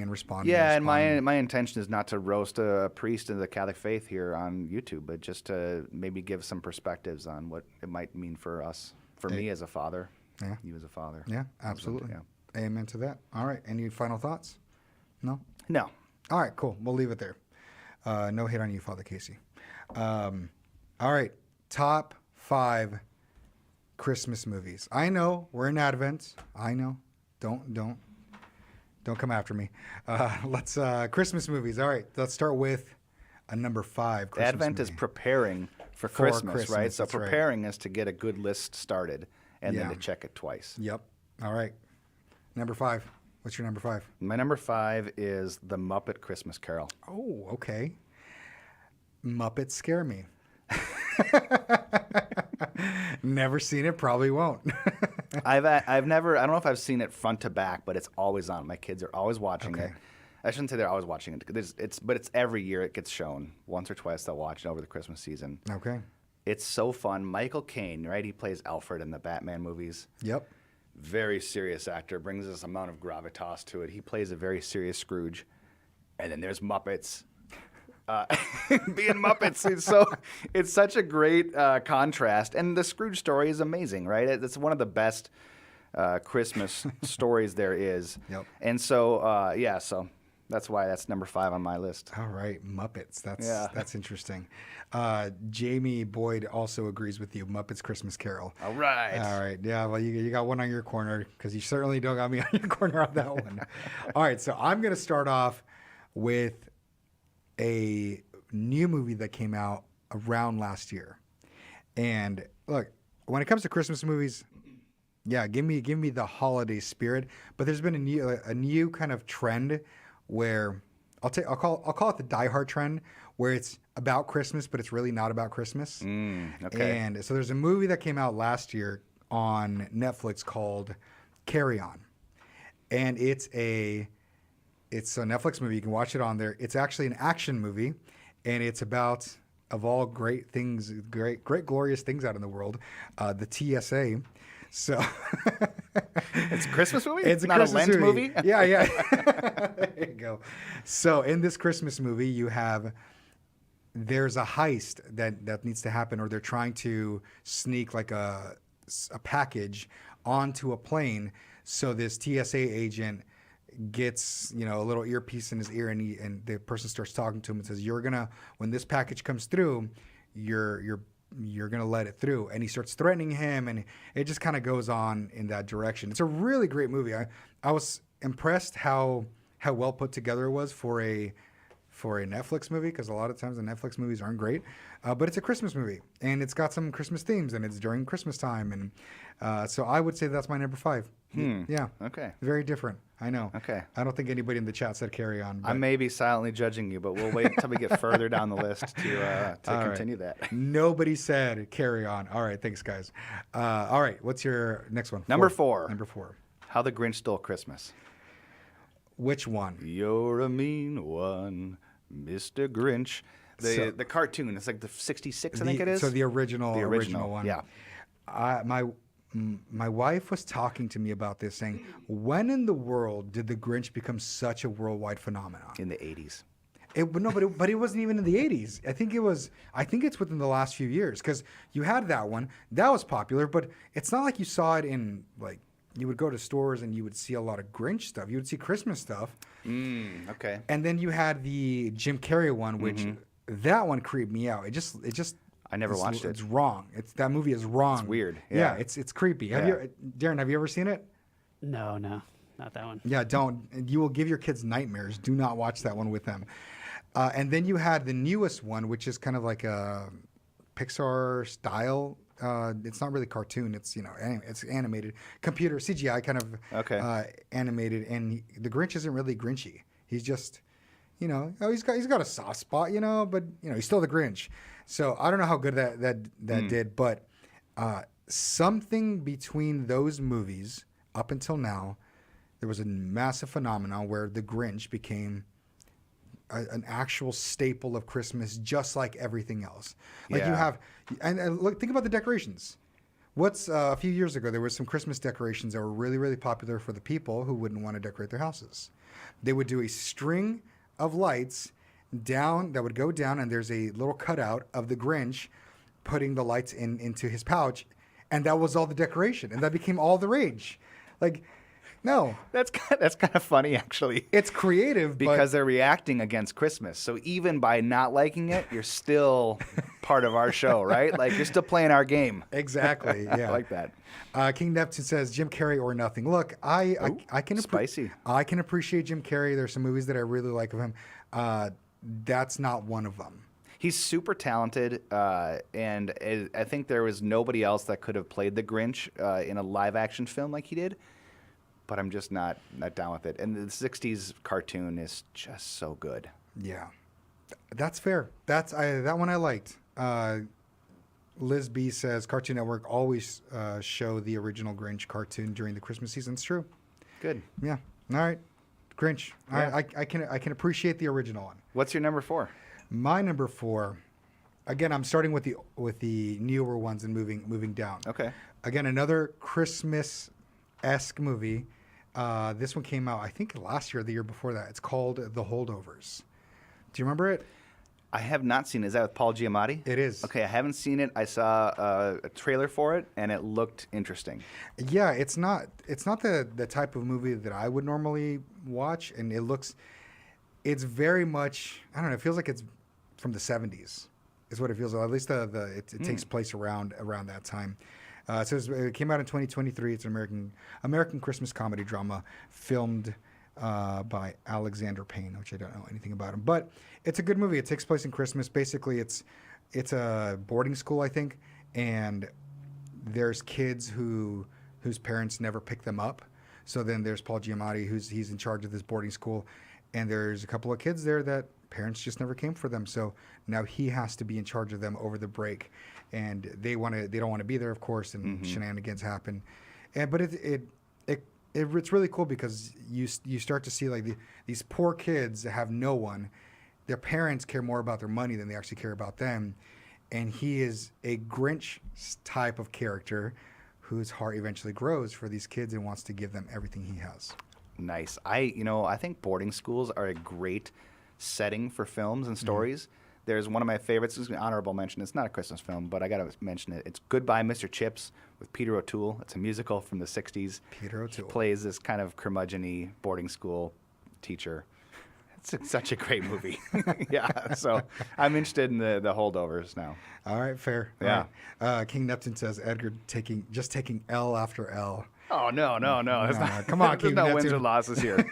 Yeah, and my intention is not to roast a priest in the Catholic faith here on YouTube, but just to maybe give some perspectives on what it might mean for us, for me as a father, you as a father. Yeah, absolutely. Yeah. Amen to that. All right. Any final thoughts? No? No. All right, cool. We'll leave it there. No hate on you, Father Casey. All right. Top 5 Christmas movies. I know we're in Advent. I know. Don't come after me. Let's Christmas movies. All right, let's start with a number 5. Christmas Advent movie. is preparing for Christmas, right? So preparing is to get a good list started, and then Yeah. to check it twice. Yep. All right. Number 5. What's your number 5? My number 5 is The Muppet Christmas Carol. Oh, okay. Muppets scare me. Never seen it, probably won't. I've never, I don't know if I've seen it front to back, but it's always on. My kids are always watching Okay. it. I shouldn't say they're always watching it. But it's every year it gets shown. Once or twice they'll watch it over the Christmas season. Okay. It's so fun. Michael Caine, right? He plays Alfred in the Batman movies. Yep. Very serious actor. Brings this amount of gravitas to it. He plays a very serious Scrooge. And then there's Muppets. Being Muppets. It's such a great contrast. And the Scrooge story is amazing, right? It's one of the best Christmas stories there is. Yep. And so, so that's why that's number 5 on my list. All right, Muppets. Yeah. That's interesting. Jamie Boyd also agrees with you. Muppets Christmas Carol. All right. All right. Yeah. Well, you got one on your corner because you certainly don't got me on your corner on that one. All right. So I'm gonna start off with a new movie that came out around last year. And look, when it comes to Christmas movies, yeah, give me the holiday spirit. But there's been a new kind of trend where I'll call it the Die Hard trend, where it's about Christmas, but it's really not about Christmas. Okay. And so there's a movie that came out last year on Netflix called Carry On, and it's a Netflix movie. You can watch it on there. It's actually an action movie, and it's about, of all great things, great glorious things out in the world, the TSA. So It's a Christmas movie? it's a not Christmas a Lent movie? Yeah. There you go. So in this Christmas movie, there's a heist that needs to happen, or they're trying to sneak like a package onto a plane. So this TSA agent gets a little earpiece in his ear, and the person starts talking to him and says, when this package comes through, you're gonna let it through. And he starts threatening him, and it just kind of goes on in that direction. It's a really great movie. I was impressed how well put together it was for a Netflix movie, because a lot of times the Netflix movies aren't great, but it's a Christmas movie, and it's got some Christmas themes, and it's during Christmas time, and so I would say that's my number 5. Yeah. Okay. Very different. I know. Okay. I don't think anybody in the chat said Carry On. I But may be silently judging you, but we'll wait until we get further down the list to All right. continue that. Nobody said Carry On. All right. Thanks, guys. All right. What's your next one? Number 4. Number 4. How the Grinch Stole Christmas. Which one? You're a mean one, Mr. Grinch. The cartoon. It's like the 66, I think it is. So the original one. Yeah. My wife was talking to me about this, saying, when in the world did the Grinch become such a worldwide phenomenon? In the 80s. But it wasn't even in the 80s. I think it's within the last few years, because you had that one that was popular, but it's not like you saw it in, like, you would go to stores and you would see a lot of Grinch stuff. You would see Christmas stuff. Okay. And then you had the Jim Carrey one, which that one creeped me out. It just I never watched it. It's wrong. That movie is wrong. It's weird. Yeah, Yeah. it's creepy. Darren, have you ever seen it? No, not that one. Yeah, don't. You will give your kids nightmares. Do not watch that one with them. And then you had the newest one, which is kind of like a Pixar style. It's not really cartoon. It's it's animated, computer CGI kind of animated. And the Grinch isn't really Grinchy. He's just, he's got a soft spot, but he's still the Grinch. So I don't know how good that did, but something between those movies up until now, there was a massive phenomenon where the Grinch became an actual staple of Christmas, just like everything else. Like you have, and look, think about the decorations. A few years ago, there was some Christmas decorations that were really, really popular for the people who wouldn't want to decorate their houses. They would do a string of lights that would go down, and there's a little cutout of the Grinch putting the lights into his pouch, and that was all the decoration, and that became all the rage. Like, no, That's kind of funny, actually. it's creative Because they're reacting against Christmas. So even by not liking it, you're still part of our show, right? Like, you're still playing our game. Exactly. Yeah, I like that. King Neptune says Jim Carrey or nothing. Look, I can spicy. I can appreciate Jim Carrey. There's some movies that I really like of him. That's not one of them. He's super talented, and I think there was nobody else that could have played the Grinch in a live-action film like he did. But I'm just not down with it. And the '60s cartoon is just so good. Yeah, that's fair. That one I liked. Liz B says Cartoon Network always show the original Grinch cartoon during the Christmas season. It's true. Good. Yeah. All right, Grinch. All Yeah. right, I can appreciate the original one. What's your number 4? My number 4. Again, I'm starting with the newer ones and moving down. Okay. Again, another Christmas-esque movie. This one came out, I think, last year or the year before that. It's called The Holdovers. Do you remember it? I have not seen it. Is that with Paul Giamatti? It is. Okay, I haven't seen it. I saw a trailer for it, and it looked interesting. Yeah, it's not the type of movie that I would normally watch, and it's very much, I don't know, it feels like it's from the 70s is what it feels like. At least it takes place around that time. It came out in 2023. It's an American Christmas comedy drama filmed by Alexander Payne, which I don't know anything about him. But it's a good movie. It takes place in Christmas. Basically, it's a boarding school, I think, and there's kids whose parents never pick them up. So then there's Paul Giamatti, he's in charge of this boarding school, and there's a couple of kids there that parents just never came for them. So now he has to be in charge of them over the break, and they don't want to be there, of course, and shenanigans happen. But it's really cool because you start to see like these poor kids that have no one. Their parents care more about their money than they actually care about them, and he is a Grinch type of character whose heart eventually grows for these kids and wants to give them everything he has. Nice. I think boarding schools are a great setting for films and stories. There's one of my favorites. It's an honorable mention. It's not a Christmas film, but I got to mention it. It's Goodbye, Mr. Chips with Peter O'Toole. It's a musical from the 60s. Peter O'Toole. He plays this kind of curmudgeon-y boarding school teacher. It's such a great movie. Yeah, so I'm interested in the holdovers now. All right, fair. Yeah. All right. King Neptune says Edgar taking L after L. Oh, no. That's not, Come on, there's King no Neptune. wins or losses here.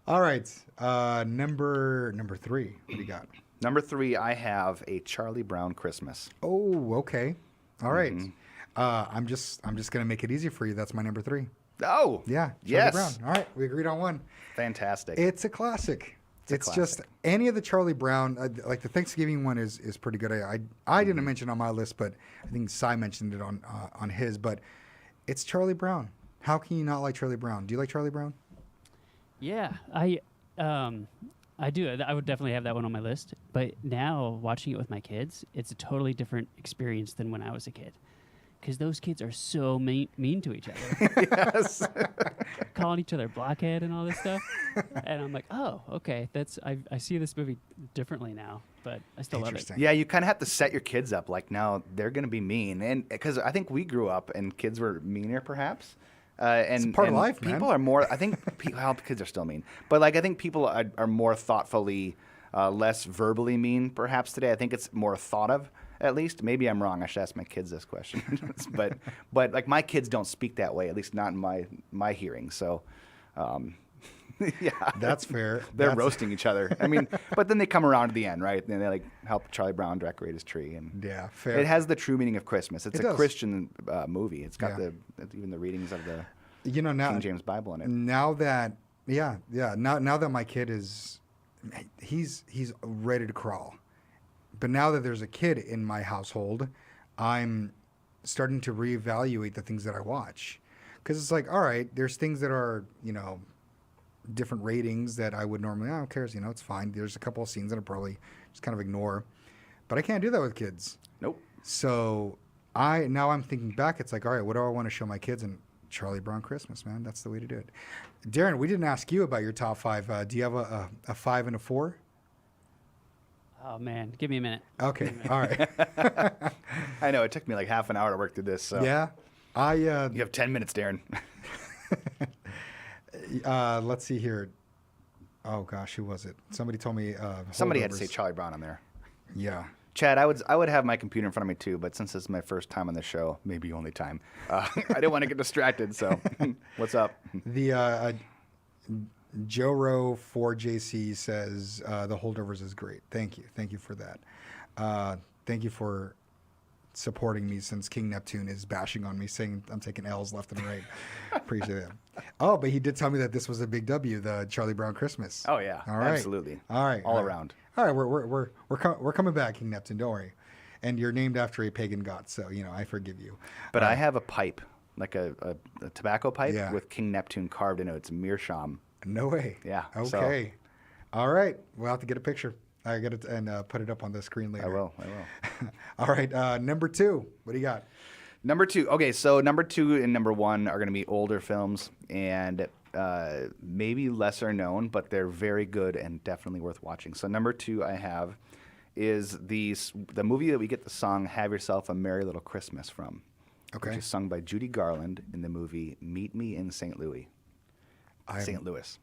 All right, number 3. What do you got? Number 3, I have A Charlie Brown Christmas. Oh, okay. All right. I'm just gonna make it easy for you. That's my number 3. Oh, Yeah. Charlie yes. Brown. All right, we agreed on one. Fantastic. It's a classic. It's just classic. any of the Charlie Brown, like the Thanksgiving one is pretty good. I didn't mention it on my list, but I think Cy mentioned it on his. But it's Charlie Brown. How can you not like Charlie Brown? Do you like Charlie Brown? Yeah, I do. I would definitely have that one on my list. But now watching it with my kids, it's a totally different experience than when I was a kid. Because those kids are so mean to each other. Yes. Calling each other blockhead and all this stuff. And I'm like, oh, okay. I see this movie differently now, but I still love it. Interesting. Yeah, you kind of have to set your kids up like now they're going to be mean, and because I think we grew up and kids were meaner, perhaps. And It's part of and life, man. people are more. I think well, kids are still mean, but like I think people are more thoughtfully, less verbally mean, perhaps today. I think it's more thought of. At least, maybe I'm wrong. I should ask my kids this question, but like my kids don't speak that way. At least not in my hearing. So, yeah, That's fair. they're That's- roasting each other. I mean, but then they come around to the end, right? And they like help Charlie Brown decorate his tree, and Yeah, fair. it has the true meaning of Christmas. It's It a does. Christian movie. It's got Yeah. even the readings of the now King James Bible in it. Now that now that my kid he's ready to crawl. But now that there's a kid in my household, I'm starting to reevaluate the things that I watch. Because it's like, all right, there's things that are, different ratings that I would normally, who cares, it's fine. There's a couple of scenes that I'll probably just kind of ignore. But I can't do that with kids. Nope. So I'm thinking back, it's like, all right, what do I want to show my kids? And Charlie Brown Christmas, man, that's the way to do it. Darren, we didn't ask you about your top 5. Do you have a 5 and a 4? Oh, man. Give me a minute. Okay, all right. I know it took me like half an hour to work through this. So Yeah, you have 10 minutes, Darren. let's see here. Oh gosh, who was it? Somebody told me. Somebody had to say Holdovers. Charlie Brown on there. Yeah. Chad, I would have my computer in front of me too, but since it's my first time on the show, maybe only time, I didn't want to get distracted. So, what's up? The Joro4JC says the Holdovers is great. Thank you for that. Thank you for supporting me since King Neptune is bashing on me, saying I'm taking L's left and right. Appreciate that. Oh, but he did tell me that this was a big W, the Charlie Brown Christmas. Oh yeah, all right, absolutely. All right, all around. All right, we're coming back, King Neptune. Don't worry. And you're named after a pagan god, so I forgive you. But I have a pipe, like a tobacco pipe Yeah. with King Neptune carved into it. It's meerschaum. No way. Yeah, Okay. All right. We'll have to get a picture. I got it and put it up on the screen later. I will. All right. Number 2. What do you got? Number 2. Okay, so number 2 and number 1 are going to be older films and maybe lesser known, but they're very good and definitely worth watching. So number 2 I have is the movie that we get the song "Have Yourself a Merry Little Christmas" from, Okay. which is sung by Judy Garland in the movie "Meet Me in St. Louis." St. Louis.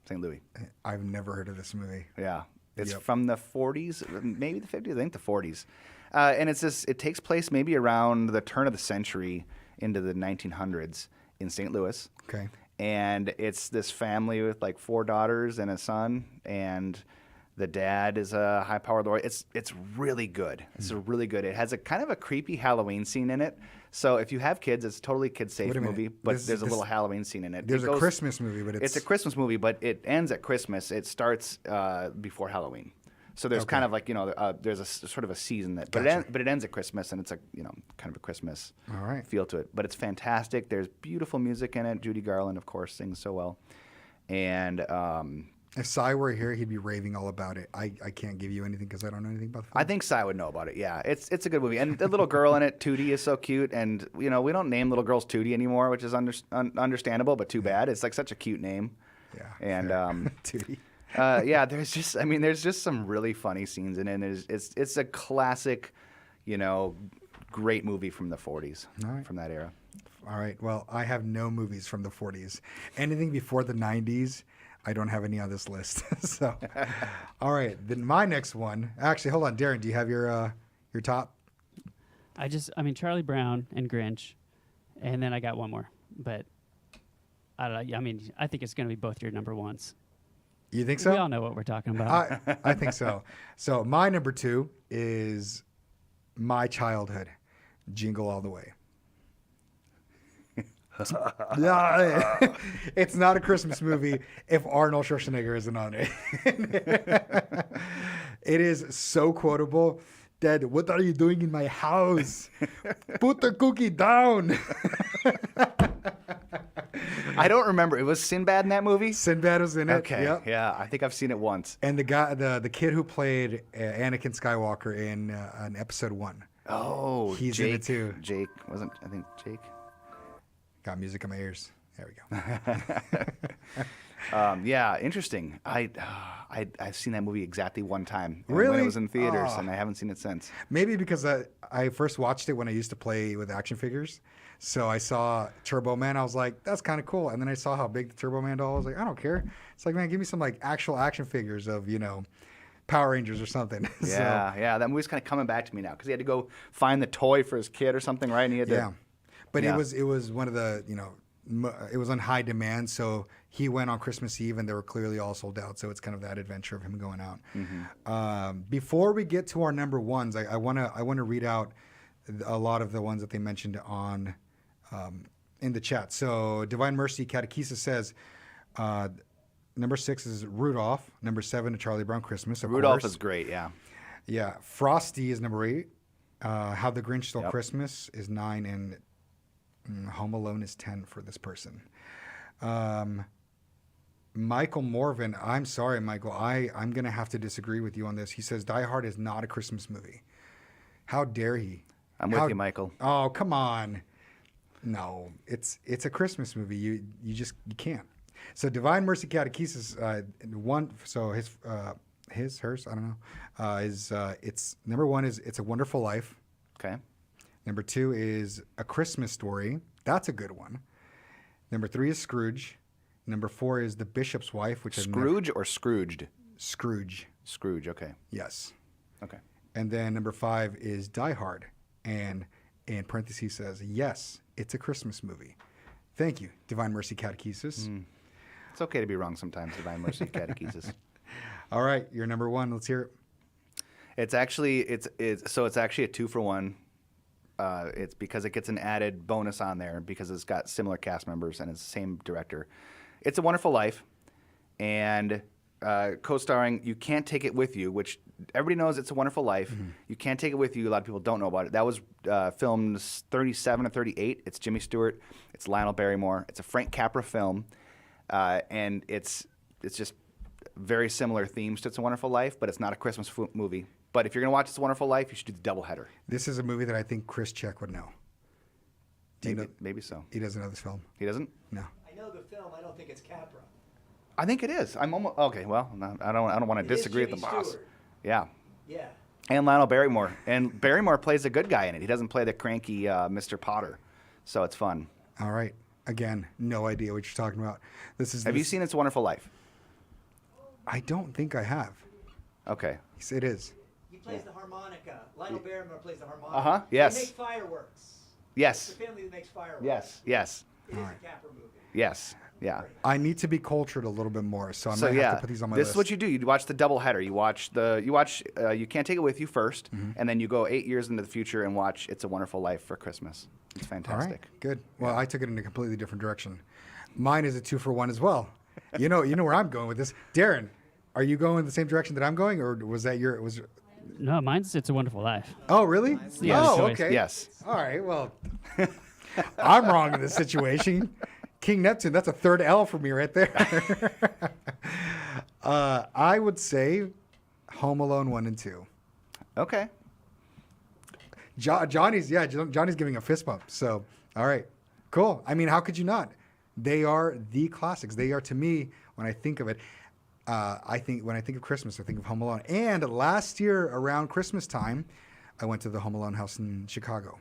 I've never heard of this movie. Yeah. It's Yep. from the 40s, maybe the 50s, I think the 40s. And it takes place maybe around the turn of the century into the 1900s in St. Louis. Okay. And it's this family with like 4 daughters and a son, and the dad is a high-powered lawyer. It's really good. It's really good. It has a kind of a creepy Halloween scene in it. So if you have kids, it's a totally kid-safe Wait a minute. movie, but This- there's a this- little Halloween scene in it. There's It a goes- Christmas movie, but It's a Christmas movie, but it ends at Christmas. It starts before Halloween. So there's kind of like, there's a sort of a season that, but Gotcha. it ends at Christmas, and it's a, kind of a Christmas All right. feel to it. But it's fantastic. There's beautiful music in it. Judy Garland, of course, sings so well. And If Cy were here, he'd be raving all about it. I can't give you anything because I don't know anything about the film. I think Cy would know about it. Yeah, it's a good movie, and the little girl in it, Tootie, is so cute. And we don't name little girls Tootie anymore, which is understandable, but too bad. It's like such a cute name. Yeah. And Tootie. yeah, there's just some really funny scenes in it. And it's a classic, great movie from the 40s, All right. from that era. All right. Well, I have no movies from the 40s. Anything before the 90s, I don't have any on this list. So, all right. Then my next one. Actually, hold on, Darren. Do you have your top? Charlie Brown and Grinch, and then I got one more, but I don't know. I think it's going to be both your number ones. You think so? We all know what we're talking about. I think so. So my number 2 is my childhood, Jingle All the Way. Yeah, it's not a Christmas movie if Arnold Schwarzenegger isn't on it. It is so quotable. Dad, what are you doing in my house? Put the cookie down. I don't remember. It was Sinbad in that movie? Sinbad was in it. Okay. Yep. Yeah, I think I've seen it once. And the kid who played Anakin Skywalker in episode 1. Oh, He's Jake, in it too. Jake wasn't. I think Jake. Got music in my ears. There we go. Yeah, interesting. I've seen that movie exactly one time. When Really? it was in theaters, Oh. and I haven't seen it since. Maybe because I first watched it when I used to play with action figures. So I saw Turbo Man. I was like, that's kind of cool. And then I saw how big the Turbo Man doll was. Like, I don't care. It's like, man, give me some like actual action figures of, Power Rangers or something. Yeah, yeah. That movie's kind of coming back to me now because he had to go find the toy for his kid or something, right? And he had to. Yeah. But Yeah. it was one of the, it was on high demand. So he went on Christmas Eve and they were clearly all sold out. So it's kind of that adventure of him going out. Mm-hmm. Before we get to our number ones, I want to read out a lot of the ones that they mentioned on in the chat. So Divine Mercy Catechesis says, number 6 is Rudolph. Number 7, A Charlie Brown Christmas. Of Rudolph course. is great, yeah. Yeah. Frosty is number 8. How the Grinch Stole Yep. Christmas is 9, and Home Alone is 10 for this person. Michael Morvan, I'm sorry, Michael. I'm going to have to disagree with you on this. He says Die Hard is not a Christmas movie. How dare he? I'm with you, Michael. Oh, come on. No, it's a Christmas movie. You can't. So Divine Mercy Catechesis, hers, I don't know, it's number 1 is It's a Wonderful Life. Okay. Number 2 is A Christmas Story. That's a good one. Number 3 is Scrooge. Number 4 is The Bishop's Wife, which is Scrooge or Scrooged? Scrooge. Scrooge, okay. Yes. Okay. And then number 5 is Die Hard. And in parentheses says, yes, it's a Christmas movie. Thank you, Divine Mercy Catechesis. It's okay to be wrong sometimes. Divine Mercy Catechesis. All right, you're number one. Let's hear it. It's actually it's a 2-for-1. It's because it gets an added bonus on there because it's got similar cast members and it's the same director. It's a Wonderful Life, and co-starring You Can't Take It With You, which everybody knows It's a Wonderful Life. You Can't Take It With You. A lot of people don't know about it. That was filmed 37 or 38. It's Jimmy Stewart. It's Lionel Barrymore. It's a Frank Capra film, and it's just very similar themes to It's a Wonderful Life, but it's not a Christmas movie. But if you're going to watch It's a Wonderful Life, you should do the doubleheader. This is a movie that I think Chris Check would know. Do you know? Maybe so. He doesn't know this film. He doesn't? No. I know the film. I don't think it's Capra. I think it is. I'm almost okay. Well, I don't want to It is disagree with the Jimmy boss. Stewart. Yeah, Yeah. and Lionel Barrymore, and Barrymore plays a good guy in it. He doesn't play the cranky Mr. Potter, so it's fun. All right. Again, no idea what you're talking about. Have you seen It's a Wonderful Life? I don't think I have. Okay. It is. He plays the harmonica. Lionel Barrymore plays the harmonica. Uh-huh, yes. They make fireworks. Yes. It's a family that makes fireworks. Yes. Yes. It is a Capra movie. Yes. Yeah. I need to be cultured a little bit more, so I'm So gonna have yeah, to put these on my this list. is what you do. You watch the double header. You watch You Can't Take It With You first, and then you go 8 years into the future and watch It's a Wonderful Life for Christmas. It's All right, fantastic. good. Well, I took it in a completely different direction. Mine is a 2-for-1 as well. You know where I'm going with this. Darren, are you going the same direction that I'm going, or was that your? Was No, mine's It's a Wonderful Life. oh really? the other Oh, choice. okay. Yes. All right. Well, I'm wrong in this situation. King Neptune, that's a third L for me right there. I would say Home Alone 1 and 2. Okay. Johnny's giving a fist bump. So, all right, cool. I mean, how could you not? They are the classics. They are, to me, when I think of it, when I think of Christmas, I think of Home Alone. And last year around Christmas time, I went to the Home Alone house in Chicago.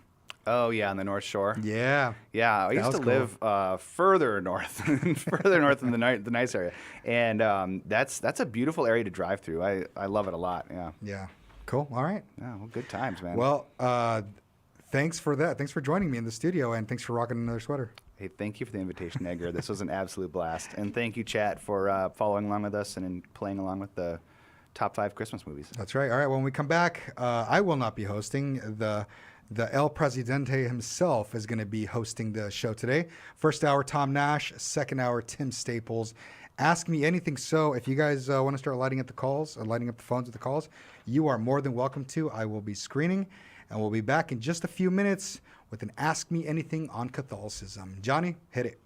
Oh yeah, on the North Shore. Yeah. Yeah, I used was to cool. live further north, further north in the nice area, and that's a beautiful area to drive through. I love it a lot. Yeah. Yeah. Cool. All right. Yeah. Well, good times, man. Well, thanks for that. Thanks for joining me in the studio, and thanks for rocking another sweater. Hey, thank you for the invitation, Edgar. This was an absolute blast, and thank you, chat, for following along with us and in playing along with the top 5 Christmas movies. That's right. All right. When we come back, I will not be hosting. The El Presidente himself is going to be hosting the show today. First hour, Tom Nash. Second hour, Tim Staples. Ask Me Anything. So if you guys want to start lighting up the calls, or lighting up the phones with the calls, you are more than welcome to. I will be screening, and we'll be back in just a few minutes with an Ask Me Anything on Catholicism. Johnny, hit it.